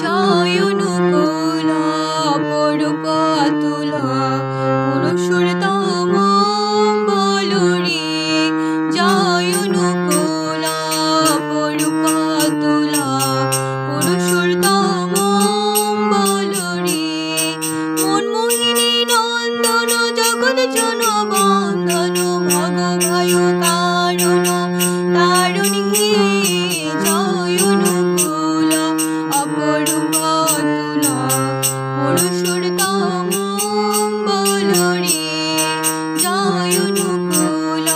জয় অনুকূল অপরূপ অতুল পুরুষোত্তম বলরে। জয় অনুকূল অপরূপ অতুল পুরুষোত্তম বলরে। মনমোহিনী নন্দন জগৎ জন বন্দন ভগ ভয় কারণ তারণী। জয় অনুকূল অপরূপ অতুল পুরুষোত্তম বলরে। জয় অনুকূল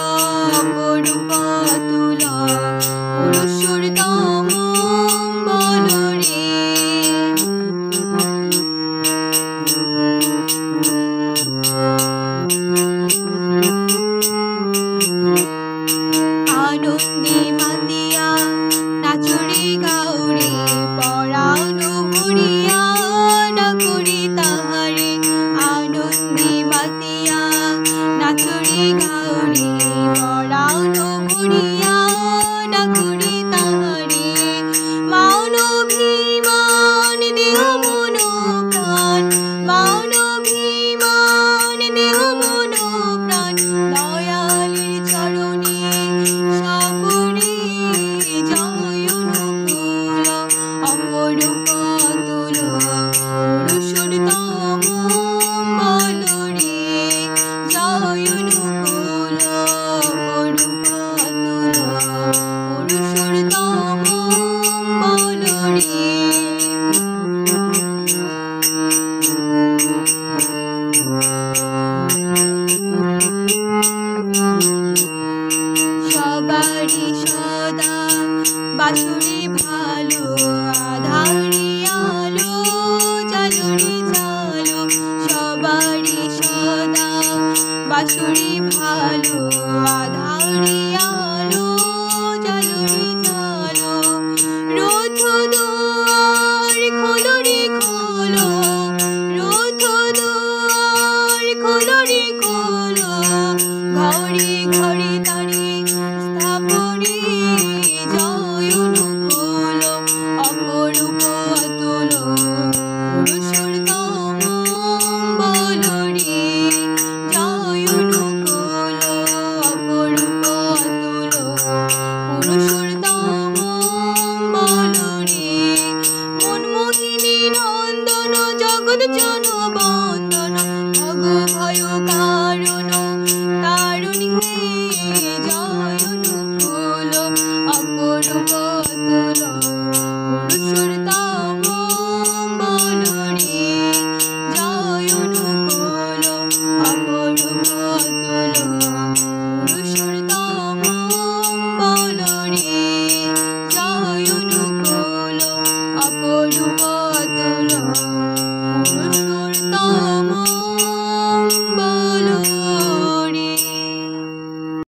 অপরূপ অতুল পুরুষোত্তম বলরে। আনন্দে মাতিয়া নাচরে গাউরে পরাণ ভরিয়া না করি তাহারে। আনন্দে মাতিয়া নাচরে গাউরে পরাণ ভরিয়া না করি তাহারে। মাউন অভিমান দেহ মন প্রাণ, মাউন অভিমান দেহ মন প্রাণ দয়ালের চরণে সকলে। জয় অনুকূল অপরূপ অতুল পুরুষোত্তম বলরে। জয় অনুকূল অপরূপ অতুল পুরুষোত্তম বলরে। সবারই সদা বাসুরি ভালো আধারি আলো জালুরি জালো। সবারই সদা বাসুরি ভালো আধারি আলো জালুরি জালো। রথ দুয়ার খোলো রে খোলো, রথ দুয়ার খোলো রে খোলো। ঘরে ঘরে তারে স্থাপনে। জয় অনুকূল অপরূপ অতুল পুরুষোত্তম বলরে। জয় অনুকূল অপরূপ অতুল পুরুষোত্তম বলরে। মনমোহিনী নন্দন জগৎ জন বন্দন ভগ ভয় কারণ তারণী। জয় অনুকূল অপরূপ অতুল পুরুষোত্তম বলরে। জয় অনুকূল অপরূপ অতুল পুরুষোত্তম বলরে। জয় অনুকূল অপরূপ অতুল